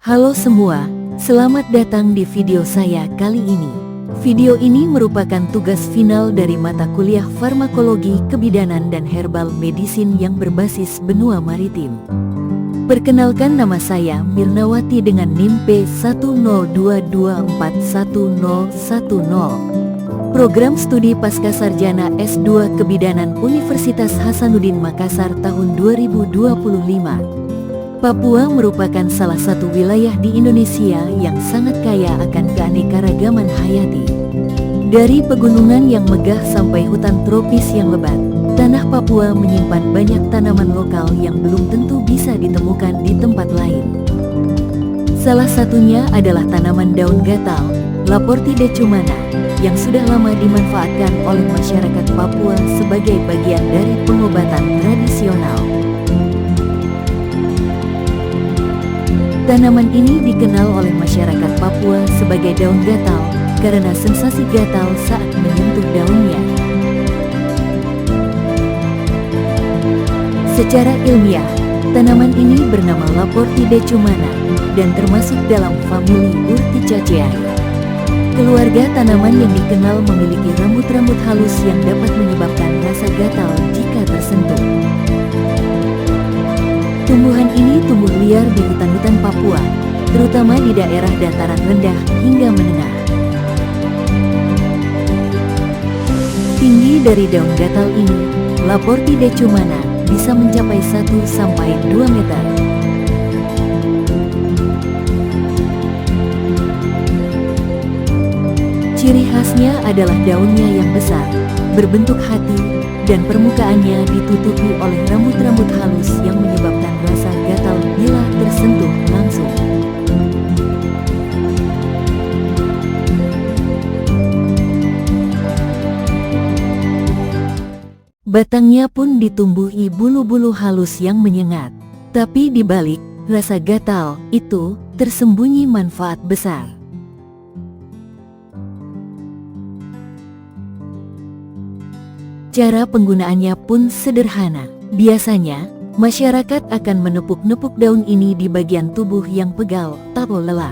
Halo semua, selamat datang di video saya kali ini. Video ini merupakan tugas final dari mata kuliah Farmakologi, Kebidanan dan Herbal Medicine yang berbasis benua maritim. Perkenalkan, nama saya Mirnawati dengan NIM P102241010. Program Studi Pascasarjana S2 Kebidanan Universitas Hasanuddin Makassar tahun 2025. Papua merupakan salah satu wilayah di Indonesia yang sangat kaya akan keanekaragaman hayati. Dari pegunungan yang megah sampai hutan tropis yang lebat, tanah Papua menyimpan banyak tanaman lokal yang belum tentu bisa ditemukan di tempat lain. Salah satunya adalah tanaman daun gatal, Laportidecumana, yang sudah lama dimanfaatkan oleh masyarakat Papua sebagai bagian dari pengobatan tradisional. Tanaman ini dikenal oleh masyarakat Papua sebagai daun gatal karena sensasi gatal saat menyentuh daunnya. Secara ilmiah, tanaman ini bernama Laportidecumana dan termasuk dalam famili Urticaceae. Keluarga tanaman yang dikenal memiliki rambut-rambut halus yang dapat menyebabkan rasa gatal jika tersentuh. Tumbuhan ini tumbuh liar di hutan-hutan Papua, terutama di daerah dataran rendah hingga menengah. Tinggi dari daun gatal ini, Laportidecumana bisa mencapai 1-2 meter. Ciri khasnya adalah daunnya yang besar, berbentuk hati, dan permukaannya ditutupi oleh rambut-rambut halus yang menyebabkan rasa gatal bila tersentuh langsung. Batangnya pun ditumbuhi bulu-bulu halus yang menyengat. Tapi di balik rasa gatal itu tersembunyi manfaat besar. Cara penggunaannya pun sederhana. Biasanya, masyarakat akan menepuk-nepuk daun ini di bagian tubuh yang pegal atau lelah.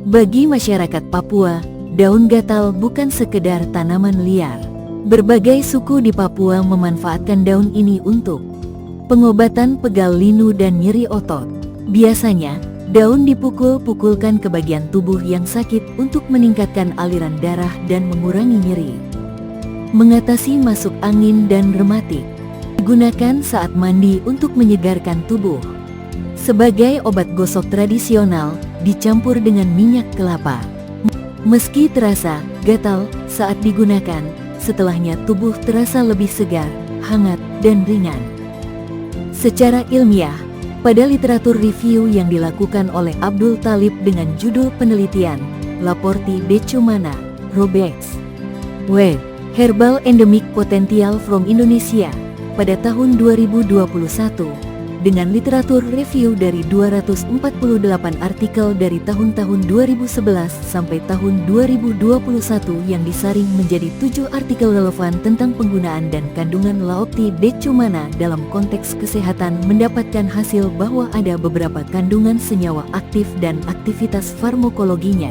Bagi masyarakat Papua, daun gatal bukan sekedar tanaman liar. Berbagai suku di Papua memanfaatkan daun ini untuk pengobatan pegal linu dan nyeri otot. Biasanya, daun dipukul-pukulkan ke bagian tubuh yang sakit untuk meningkatkan aliran darah dan mengurangi nyeri. Mengatasi masuk angin dan rematik. Digunakan saat mandi untuk menyegarkan tubuh. Sebagai obat gosok tradisional, dicampur dengan minyak kelapa. Meski terasa gatal saat digunakan, setelahnya tubuh terasa lebih segar, hangat, dan ringan. Secara ilmiah, pada literatur review yang dilakukan oleh Abdul Talib dengan judul penelitian Laportidecumana Robex W. Herbal Endemic Potential from Indonesia pada tahun 2021, dengan literatur review dari 248 artikel dari tahun-tahun 2011 sampai tahun 2021 yang disaring menjadi 7 artikel relevan tentang penggunaan dan kandungan Laportidecumana dalam konteks kesehatan, mendapatkan hasil bahwa ada beberapa kandungan senyawa aktif dan aktivitas farmakologinya.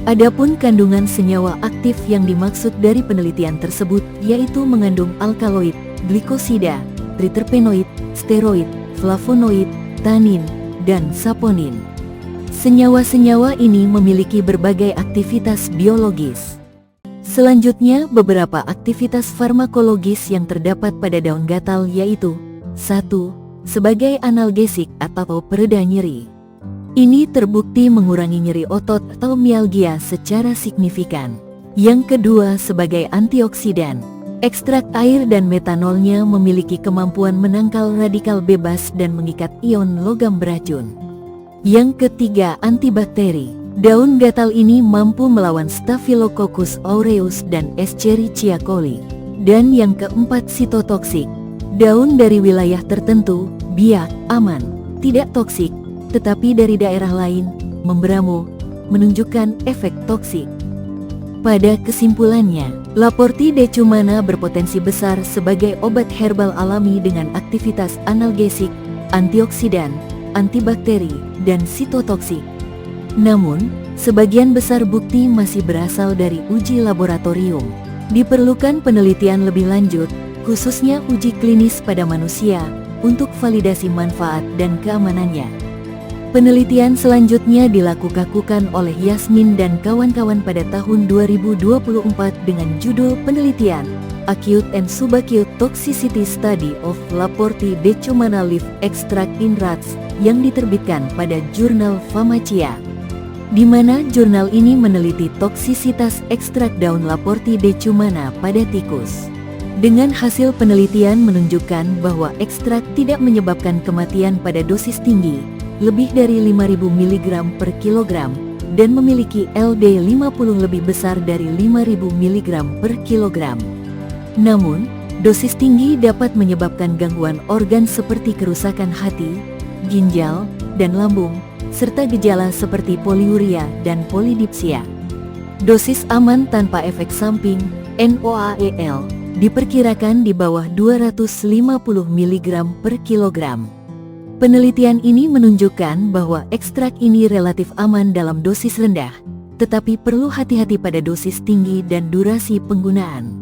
Adapun kandungan senyawa aktif yang dimaksud dari penelitian tersebut yaitu mengandung alkaloid, glikosida, triterpenoid, steroid, flavonoid, tanin, dan saponin. Senyawa-senyawa ini memiliki berbagai aktivitas biologis. Selanjutnya, beberapa aktivitas farmakologis yang terdapat pada daun gatal yaitu 1. Sebagai analgesik atau pereda nyeri. Ini terbukti mengurangi nyeri otot atau mialgia secara signifikan. Yang kedua, sebagai antioksidan. Ekstrak air dan metanolnya memiliki kemampuan menangkal radikal bebas dan mengikat ion logam beracun. Yang ketiga, antibakteri. Daun gatal ini mampu melawan Staphylococcus aureus dan Escherichia coli. Dan yang keempat, sitotoksik. Daun dari wilayah tertentu, biak, aman, tidak toksik, tetapi dari daerah lain, membramu, menunjukkan efek toksik. Pada kesimpulannya, Laporti decumana berpotensi besar sebagai obat herbal alami dengan aktivitas analgesik, antioksidan, antibakteri, dan sitotoksik. Namun, sebagian besar bukti masih berasal dari uji laboratorium. Diperlukan penelitian lebih lanjut, khususnya uji klinis pada manusia, untuk validasi manfaat dan keamanannya. Penelitian selanjutnya dilakukan oleh Yasmin dan kawan-kawan pada tahun 2024 dengan judul penelitian Acute and Subacute Toxicity Study of Laporti decumana Leaf Extract in Rats yang diterbitkan pada jurnal Pharmacia, di mana jurnal ini meneliti toksisitas ekstrak daun Laporti decumana pada tikus. Dengan hasil penelitian menunjukkan bahwa ekstrak tidak menyebabkan kematian pada dosis tinggi, lebih dari 5.000 mg per kilogram, dan memiliki LD 50 lebih besar dari 5.000 mg per kilogram. Namun, dosis tinggi dapat menyebabkan gangguan organ seperti kerusakan hati, ginjal, dan lambung, serta gejala seperti poliuria dan polidipsia. Dosis aman tanpa efek samping, NOAEL, diperkirakan di bawah 250 mg per kilogram. Penelitian ini menunjukkan bahwa ekstrak ini relatif aman dalam dosis rendah, tetapi perlu hati-hati pada dosis tinggi dan durasi penggunaan.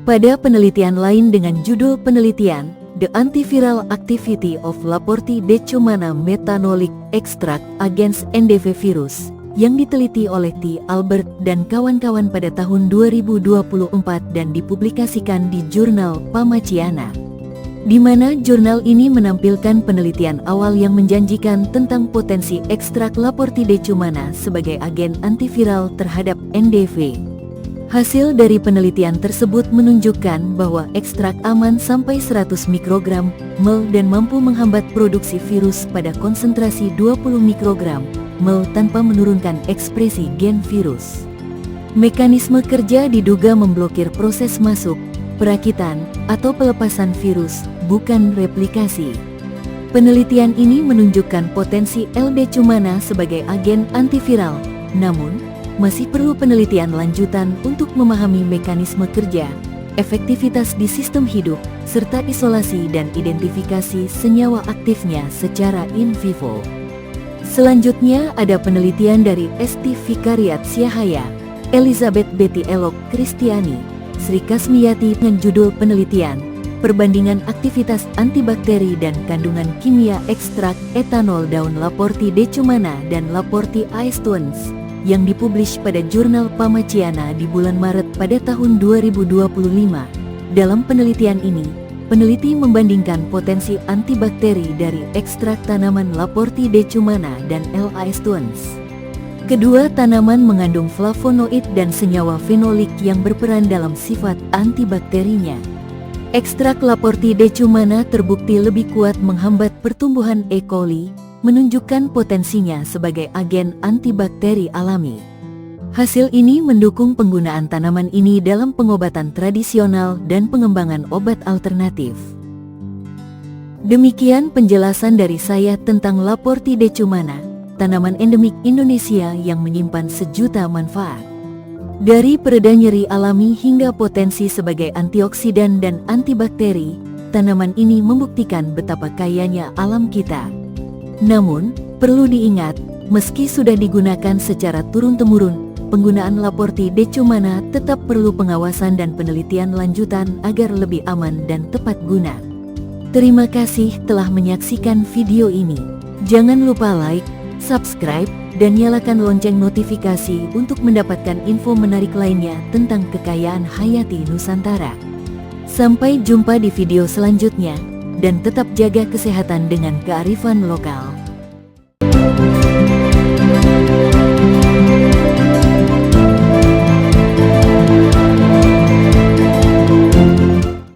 Pada penelitian lain dengan judul penelitian The Antiviral Activity of Laporti decumana Methanolic Extract Against NDV Virus, yang diteliti oleh T. Albert dan kawan-kawan pada tahun 2024 dan dipublikasikan di jurnal Pharmaciana, di mana jurnal ini menampilkan penelitian awal yang menjanjikan tentang potensi ekstrak Laporti decumana sebagai agen antiviral terhadap NDV. Hasil dari penelitian tersebut menunjukkan bahwa ekstrak aman sampai 100 mikrogram ml dan mampu menghambat produksi virus pada konsentrasi 20 mikrogram ml tanpa menurunkan ekspresi gen virus. Mekanisme kerja diduga memblokir proses masuk, perakitan, atau pelepasan virus, bukan replikasi. Penelitian ini menunjukkan potensi L. decumana sebagai agen antiviral, namun masih perlu penelitian lanjutan untuk memahami mekanisme kerja, efektivitas di sistem hidup, serta isolasi dan identifikasi senyawa aktifnya secara in vivo. Selanjutnya ada penelitian dari Esti Fikariat Syahaya, Elizabeth Betty Elok Kristiani, Sri Kasmiyati dengan judul penelitian Perbandingan aktivitas antibakteri dan kandungan kimia ekstrak etanol daun Laporti decumana dan Laporti aestuans, yang dipublish pada jurnal Pharmaciana di bulan Maret pada tahun 2025. Dalam penelitian ini, peneliti membandingkan potensi antibakteri dari ekstrak tanaman Laporti decumana dan L. aestuans. Kedua tanaman mengandung flavonoid dan senyawa fenolik yang berperan dalam sifat antibakterinya. Ekstrak Laporti decumana terbukti lebih kuat menghambat pertumbuhan E. coli, menunjukkan potensinya sebagai agen antibakteri alami. Hasil ini mendukung penggunaan tanaman ini dalam pengobatan tradisional dan pengembangan obat alternatif. Demikian penjelasan dari saya tentang Laporti decumana, tanaman endemik Indonesia yang menyimpan sejuta manfaat. Dari pereda nyeri alami hingga potensi sebagai antioksidan dan antibakteri, tanaman ini membuktikan betapa kayanya alam kita. Namun, perlu diingat, meski sudah digunakan secara turun-temurun, penggunaan Laporti decumana tetap perlu pengawasan dan penelitian lanjutan agar lebih aman dan tepat guna. Terima kasih telah menyaksikan video ini. Jangan lupa like, subscribe, dan nyalakan lonceng notifikasi untuk mendapatkan info menarik lainnya tentang kekayaan hayati Nusantara. Sampai jumpa di video selanjutnya, dan tetap jaga kesehatan dengan kearifan lokal.